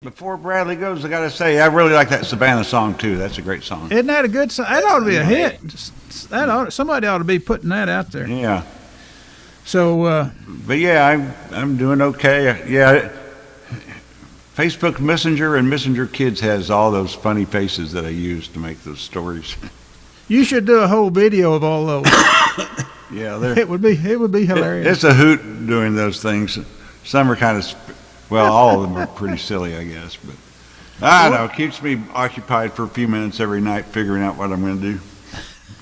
Before Bradley goes, I got to say, I really like that Savannah song, too. That's a great song. Isn't that a good song? That ought to be a hit. Somebody ought to be putting that out there. Yeah. So, but yeah, I'm doing okay. Yeah, Facebook Messenger and Messenger Kids has all those funny faces that I use to make those stories. You should do a whole video of all those. Yeah, it would be hilarious. It's a hoot doing those things. Some are kind of, well, all of them are pretty silly, I guess. But I don't know, it keeps me occupied for a few minutes every night figuring out what I'm going to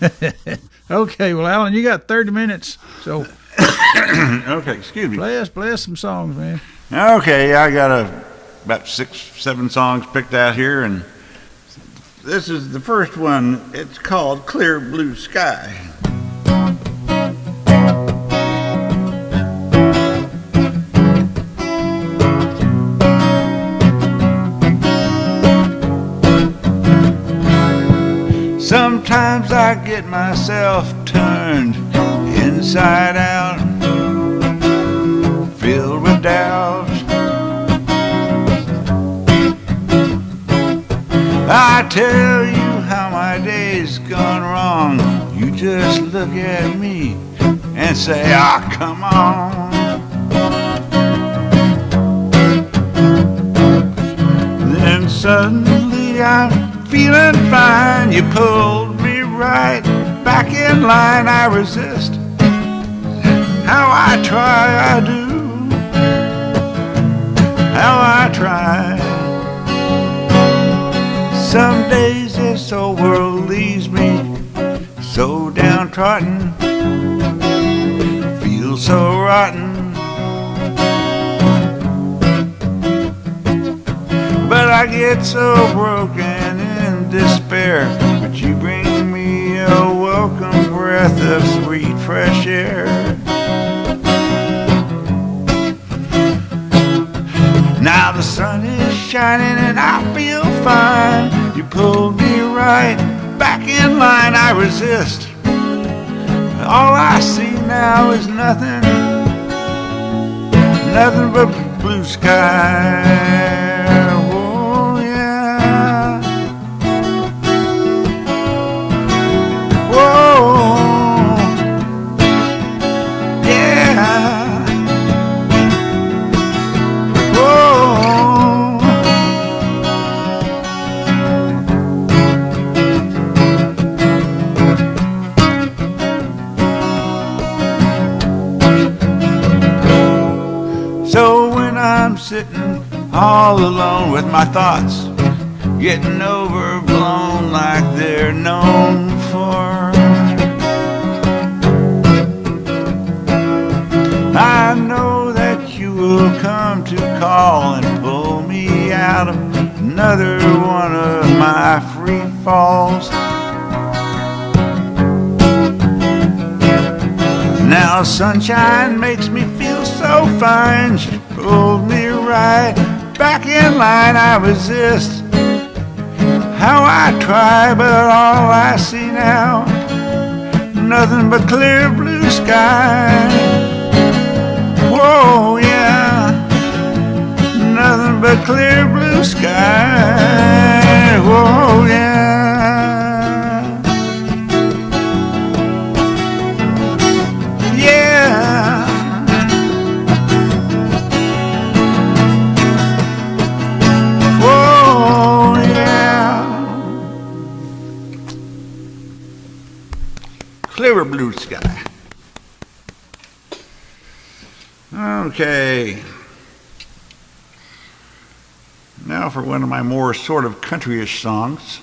do. Okay, well, Alan, you got 30 minutes, so. Okay, excuse me. Bless some songs, man. Okay, I got about 6, 7 songs picked out here, and this is the first one. It's called Clear Blue Sky. Sometimes I get myself turned inside out, filled with doubt. I tell you how my day's gone wrong. You just look at me and say, "Ah, come on." Then suddenly I'm feeling fine. You pulled me right back in line. I resist. How I try, I do. How I try. Some days this old world leaves me so downtrodden, feel so rotten. But I get so broken in despair, but you bring me a welcome breath of sweet fresh air. Now the sun is shining and I feel fine. You pulled me right back in line. I resist. All I see now is nothing but blue sky. Oh yeah. Whoa. Yeah. So when I'm sitting all alone with my thoughts getting overblown like they're known for, I know that you will come to call and pull me out of another one of my free falls. Now sunshine makes me feel so fine. She pulled me right back in line. I resist. How I try, but all I see now, nothing but clear blue sky. Whoa, yeah. Nothing but clear blue sky. Whoa, yeah. Clear blue sky. Okay. Now for one of my more sort of countryish songs.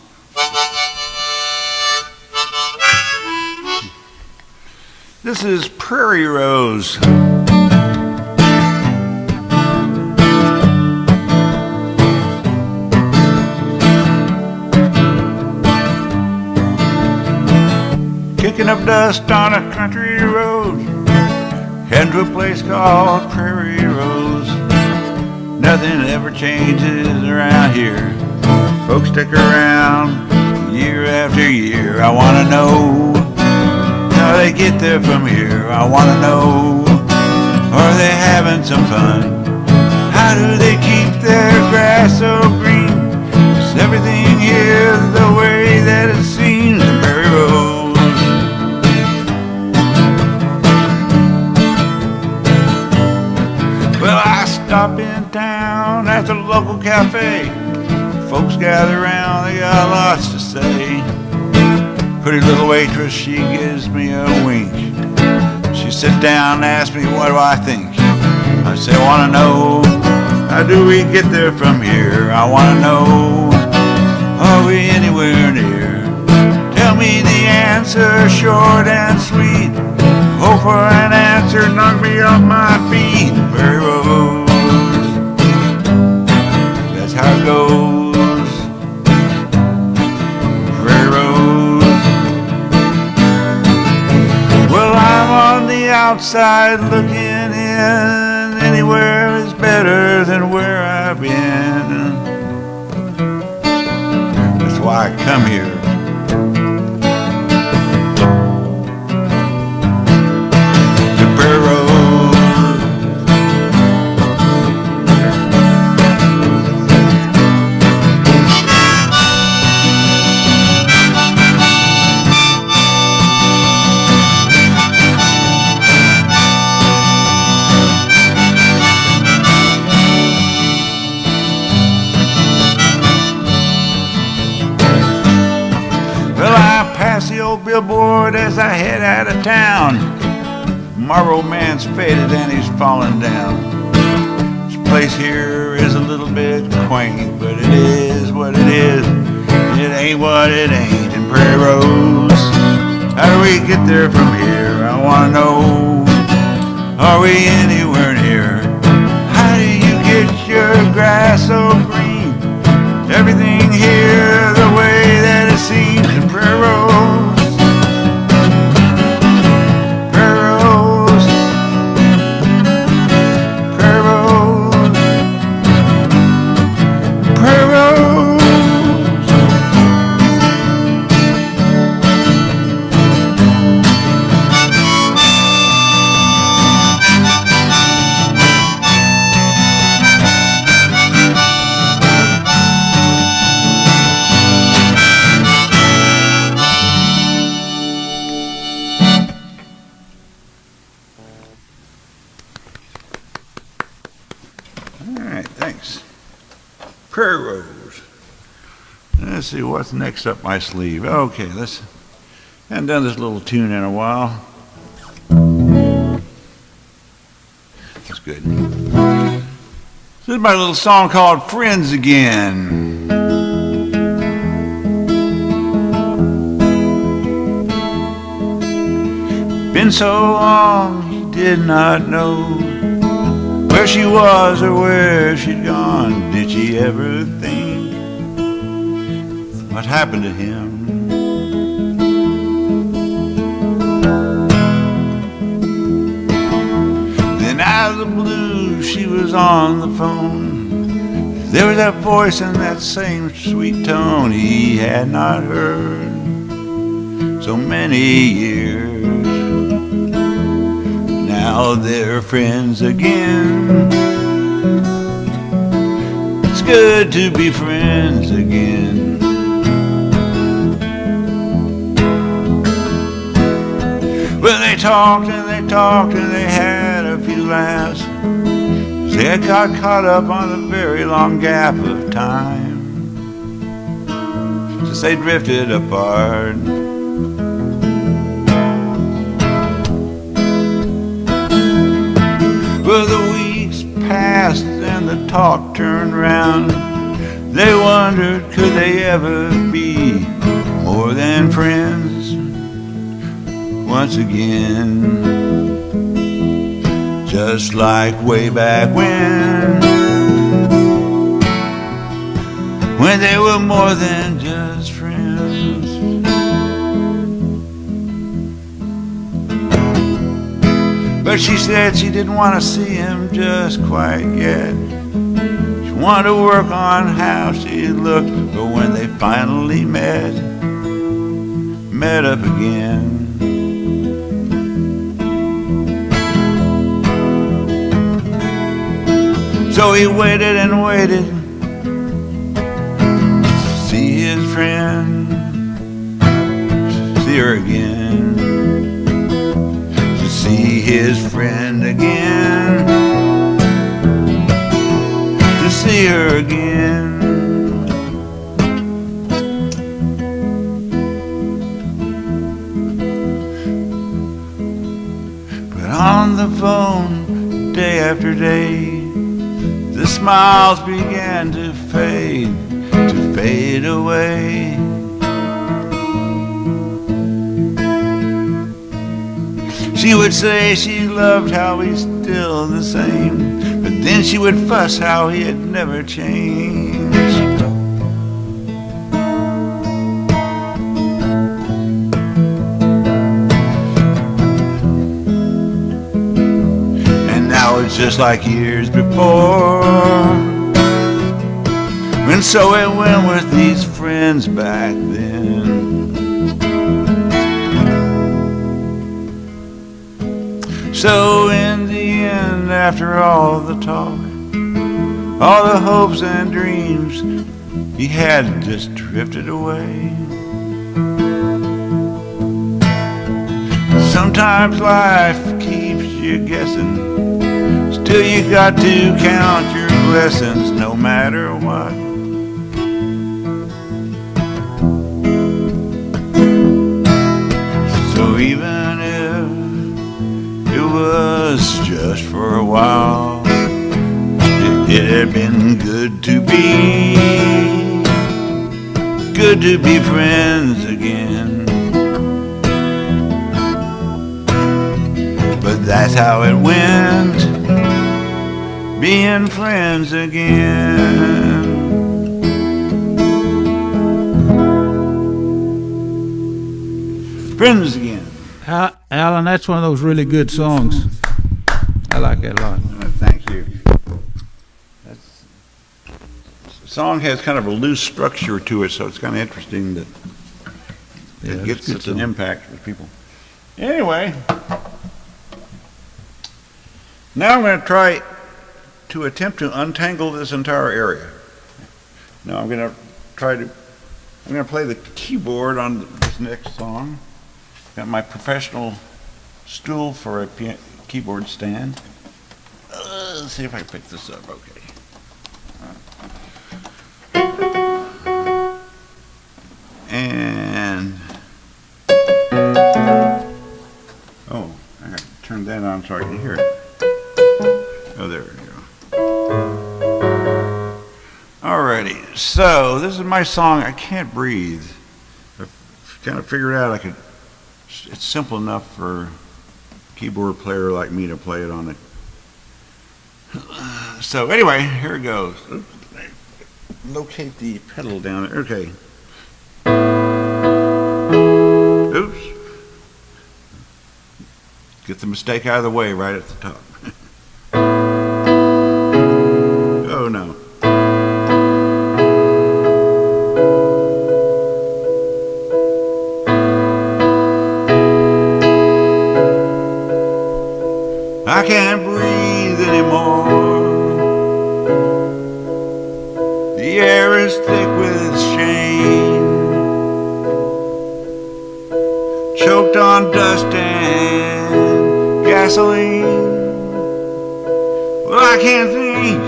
This is Prairie Rose. Kicking up dust on a country road, heading to a place called Prairie Rose. Nothing ever changes around here. Folks stick around year after year. I want to know how they get there from here. I want to know, are they having some fun? How do they keep their grass so green? Is everything here the way that it seems in Prairie Rose? Well, I stop in town at the local cafe. Folks gather around, they got lots to say. Pretty little waitress, she gives me a wink. She sits down and asks me, what do I think? I say, I want to know, how do we get there from here? I want to know, are we anywhere near? Tell me the answer, short and sweet. Hope for an answer, knock me off my feet. Prairie Rose, that's how it goes. Prairie Rose. Well, I'm on the outside looking in. Anywhere is better than where I've been. That's why I come here. To Prairie Rose. Past the old billboard as I head out of town. Marlboro Man's faded and he's falling down. This place here is a little bit quaint, but it is what it is. It ain't what it ain't in Prairie Rose. How do we get there from here? I want to know, are we anywhere near? How do you get your grass so green? Everything here the way that it seems in Prairie Rose. Prairie Rose. Prairie Rose. Prairie Rose. Thanks. Prairie Rose. Let's see what's next up my sleeve. Okay, haven't done this little tune in a while. That's good. This is my little song called Friends Again. Been so long he did not know where she was or where she'd gone. Did she ever think what happened to him? Then out of the blue she was on the phone. There was that voice and that same sweet tone he had not heard so many years. Now they're friends again. It's good to be friends again. Well, they talked and they talked and they had a few laughs. They had got caught up on a very long gap of time since they drifted apart. Well, the weeks passed and the talk turned round. They wondered, could they ever be more than friends once again? Just like way back when they were more than just friends. But she said she didn't want to see him just quite yet. She wanted to work on how she looked for when they finally met up again. So he waited and waited to see his friend, see her again, to see his friend again, to see her again. But on the phone, day after day, the smiles began to fade away. She would say she loved how he's still the same, but then she would fuss how he had never changed. And now it's just like years before, and so it went with these friends back then. So in the end, after all the talk, all the hopes and dreams he had just drifted away. Sometimes life keeps you guessing, still you got to count your blessings no matter what. So even if it was just for a while, it had been good to be friends again. But that's how it went, being friends again. Friends again. Alan, that's one of those really good songs. I like that a lot. Thank you. The song has kind of a loose structure to it, so it's kind of interesting that it gets such an impact with people. Anyway, now I'm going to try to attempt to untangle this entire area. Now I'm going to play the keyboard on this next song. Got my professional stool for a keyboard stand. Let's see if I can pick this up. Okay. And oh, I got to turn that on so I can hear it. Oh, there we go. Alrighty, so this is my song, I Can't Breathe. I've kind of figured out it's simple enough for a keyboard player like me to play it on it. So anyway, here it goes. Oops, locate the pedal down there. Okay. Oops. Get the mistake out of the way right at the top. Oh no. I can't breathe anymore. The air is thick with shame, choked on dust and gasoline. Well, I can't think,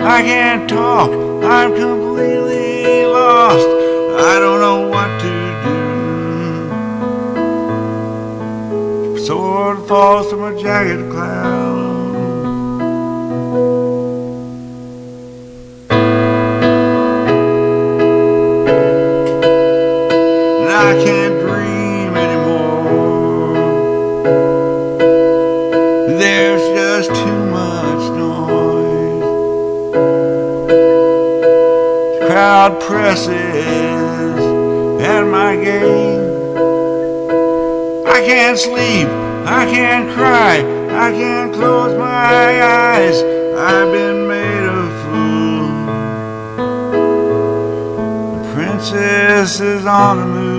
I can't talk, I'm completely lost. I don't know what to do. Sword falls from a jagged cloud. And I can't dream anymore. There's just too much noise. The crowd presses at my gate. I can't sleep, I can't cry, I can't close my eyes. I've been made a fool. The princess is on the move.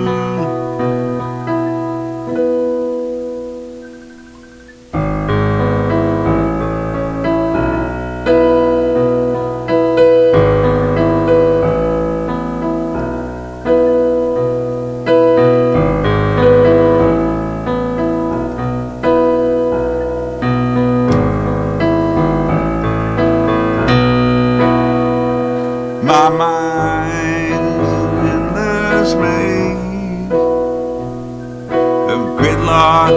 My mind's an endless maze of gridlock,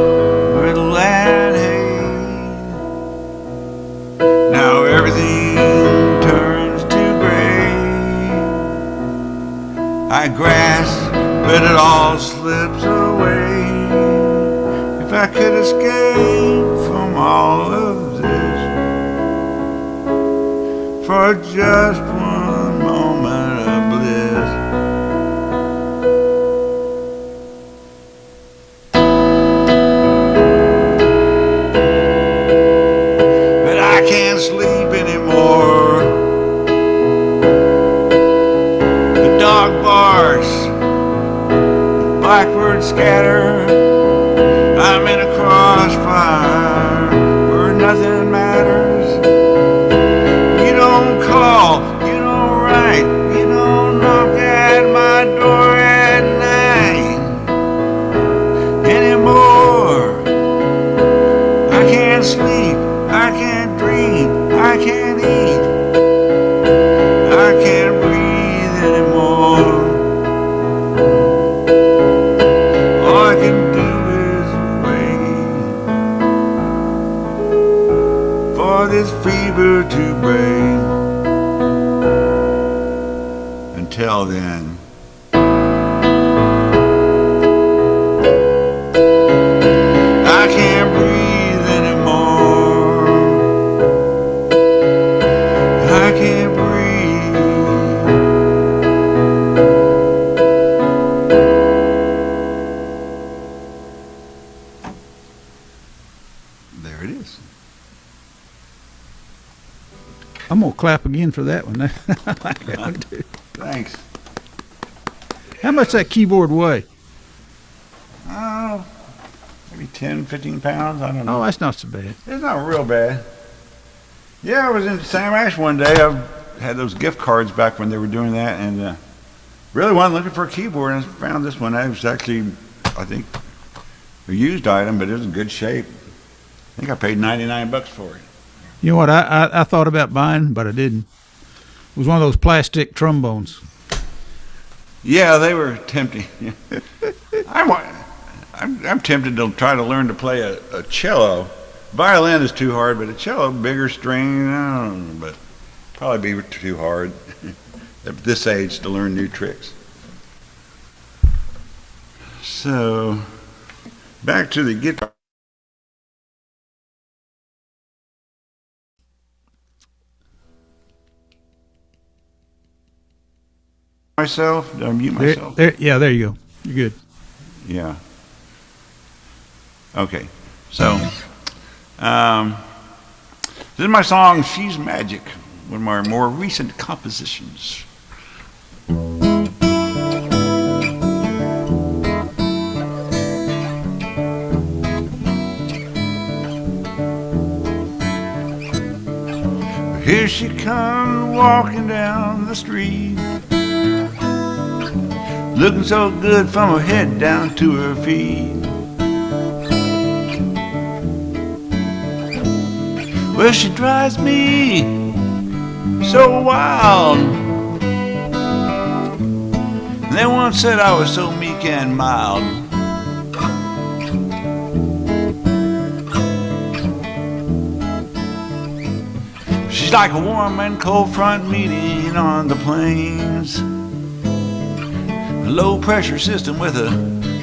griddle, and haze. Now everything turns to gray. I grasp, but it all slips away. If I could escape from all of this for just one moment of bliss. But I can't sleep anymore. The dog barks, blackbirds scatter. I'm in a crossfire where nothing matters. You don't call, you don't write, you don't knock at my door at night anymore. I can't sleep, I can't dream, I can't eat, I can't breathe anymore. All I can do is wait for this fever to break. Until then, I can't breathe anymore. I can't breathe. There it is. I'm gonna clap again for that one. I like that one too. Thanks. How much that keyboard weigh? Oh, maybe 10, 15 pounds. I don't know. Oh, that's not so bad. It's not real bad. Yeah, I was in Sam Ash one day. I had those gift cards back when they were doing that, and really wasn't looking for a keyboard, and I found this one. It was actually, I think, a used item, but it was in good shape. I think I paid $99 for it. You know what? I thought about buying, but I didn't. It was one of those plastic trombones. Yeah, they were tempting. I'm tempted to try to learn to play a cello. Violin is too hard, but a cello, bigger string, I don't know, but probably be too hard at this age to learn new tricks. So, back to the guitar. Myself? Did I mute myself? Yeah, there you go. You're good. Yeah. Okay. So, this is my song, She's Magic, one of my more recent compositions. Here she comes walking down the street, looking so good from her head down to her feet. Well, she drives me so wild. They once said I was so meek and mild. She's like a warm and cold front meeting on the plains, a low pressure system with a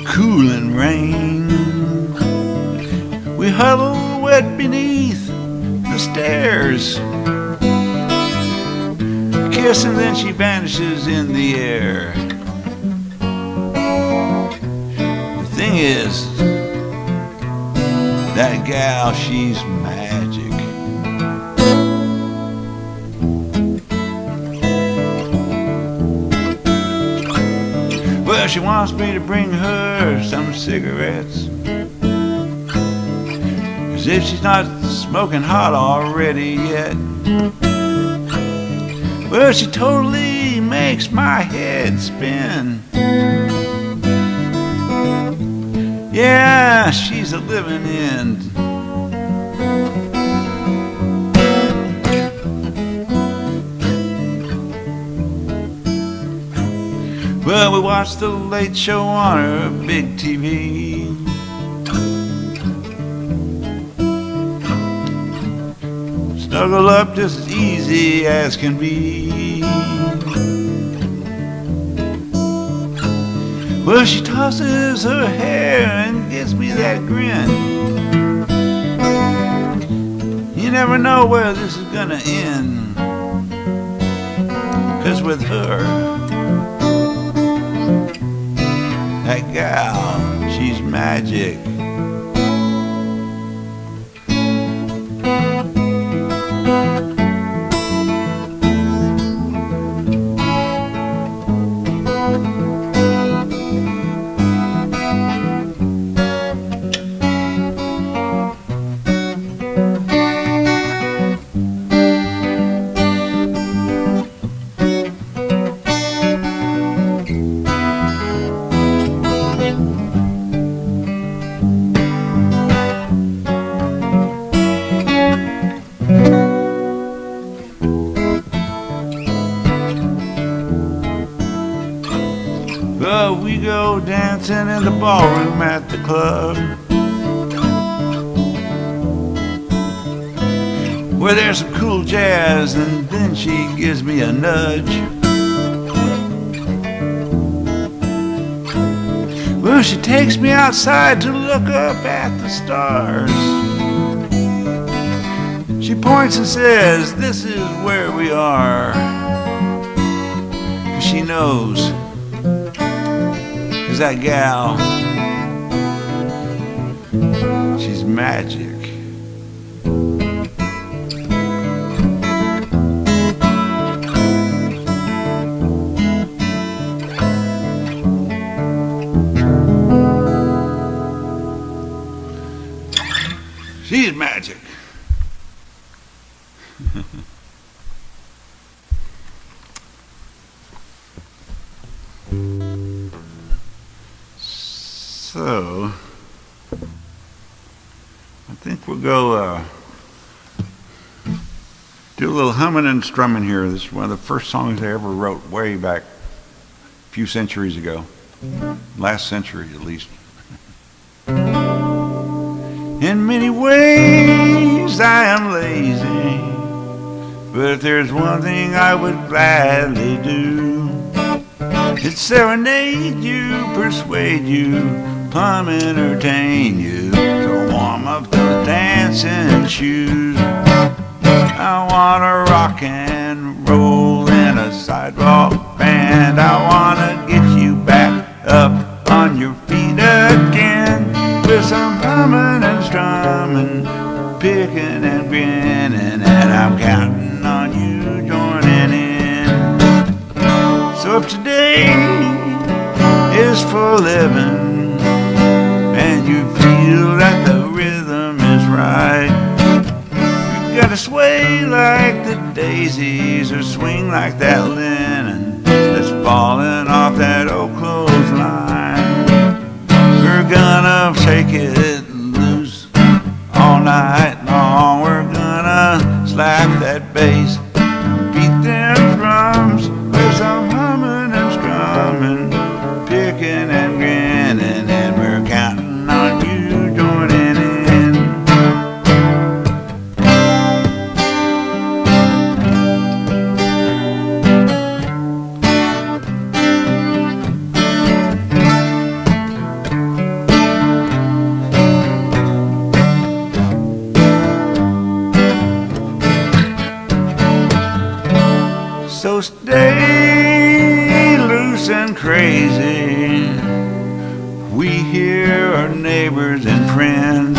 cooling rain. We huddle wet beneath the stairs, kiss, and then she vanishes in the air. The thing is, that gal, she's magic. Well, she wants me to bring her some cigarettes, as if she's not smoking hot already yet. Well, she totally makes my head spin. Yeah, she's a living end. Well, we watched the Late Show on her big TV. Snuggle up just as easy as can be. Well, she tosses her hair and gives me that grin. You never know where this is gonna end. 'Cause with her, that gal, she's magic. Well, we go dancing in the ballroom at the club, where there's some cool jazz, and then she gives me a nudge. Well, she takes me outside to look up at the stars. She points and says, "This is where we are." 'Cause she knows. 'Cause that gal, she's magic. She's magic. So, I think we'll go do a little humming and strumming here. This is one of the first songs I ever wrote way back a few centuries ago. Last century, at least. In many ways I am lazy, but if there's one thing I would gladly do, it's serenade you, persuade you, plumb entertain you, so warm up those dancing shoes. I wanna rock and roll in a sidewalk band. I wanna get you back up on your feet again, with some humming and strumming, picking and grinning, and I'm counting on you joining in. So if today is for living, and you feel that the rhythm is right, you gotta sway like the daisies, or swing like that linen that's falling off that old clothesline. We're gonna take it loose all night long. We're gonna slap that bass, beat them drums with some humming and strumming, picking and grinning, and we're counting on you joining in. So stay loose and crazy. We here are neighbors and friends.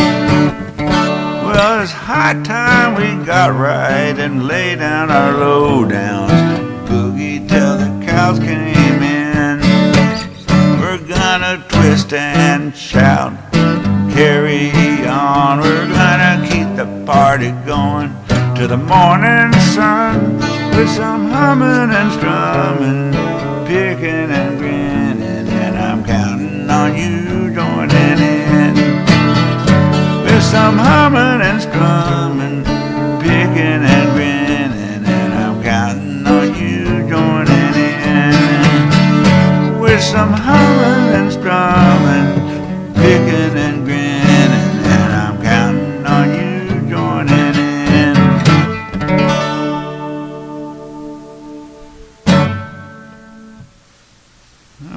Well, it's high time we got right and lay down our lowdowns, boogie till the cows came in. We're gonna twist and shout, carry on. We're gonna keep the party going to the morning sun, with some humming and strumming, picking and grinning, and I'm counting on you joining in. With some humming and strumming, picking and grinning, and I'm counting on you joining in. some humming and strumming, picking and grinning, and I'm counting on you joining in.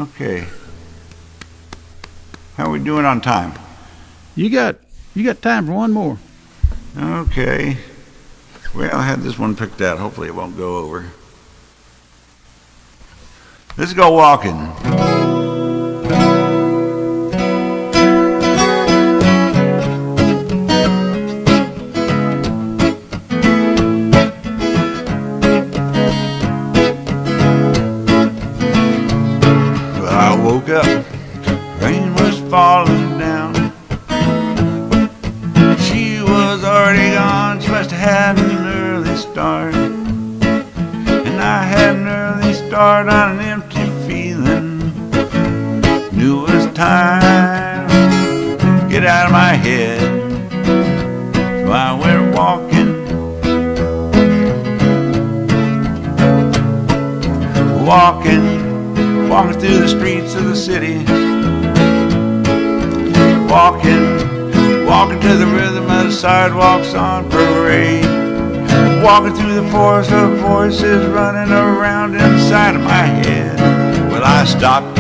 Okay. How are we doing on time? You got time for one more. Okay. Well, I had this one picked out. Hopefully it won't go over. Let's go walking. Well, I woke up, rain was falling down. She was already gone, she must have had an early start. And I had an early start on an empty feeling. Knew it was time to get out of my head. So I went walking, walking through the streets of the city. Walking to the rhythm of the sidewalks on parade. Walking through the forest of voices running around inside of my head. Well, I stopped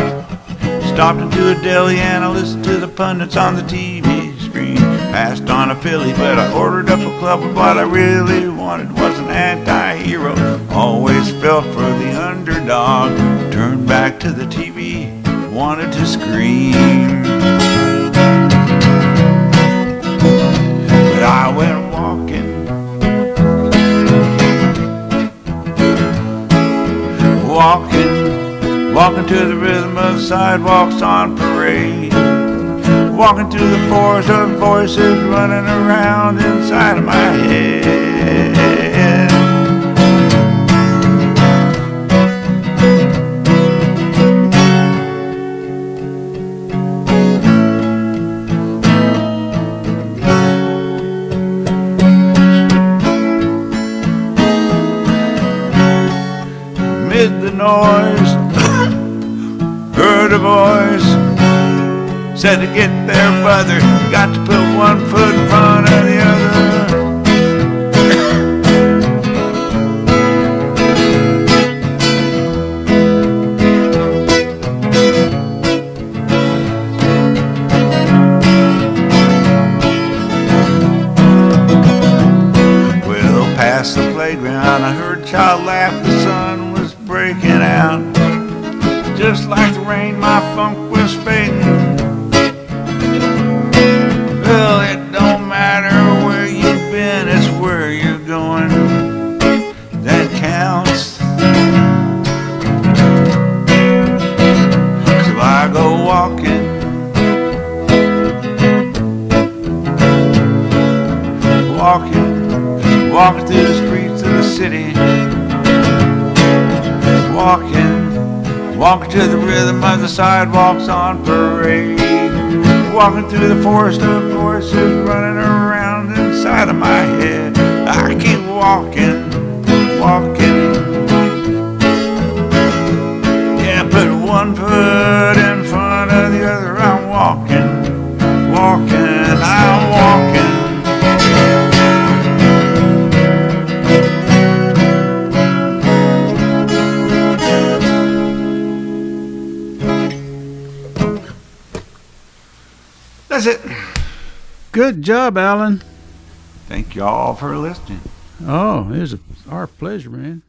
into a deli and I listened to the pundits on the TV screen. Passed on a Philly, but I ordered up a club, and what I really wanted was an anti-hero. Always felt for the underdog. Turned back to the TV, wanted to scream. But I went walking to the rhythm of the sidewalks on parade. Walking through the forest of voices running around inside of my head. Amid the noise, heard a voice said to get there, brother, got to put one foot in front of the other. Well, past the playground, I heard a child laugh, the sun was breaking out. Just like the rain, my funk was fading. Well, it don't matter where you've been, it's where you're going that counts. So I go walking, walking through the streets of the city. Walking to the rhythm of the sidewalks on parade. Walking through the forest of voices running around inside of my head. I keep walking. Yeah, put one foot in front of the other. I'm walking. I'm walking. That's it. Good job, Alan. Thank y'all for listening. Oh, it was our pleasure, man.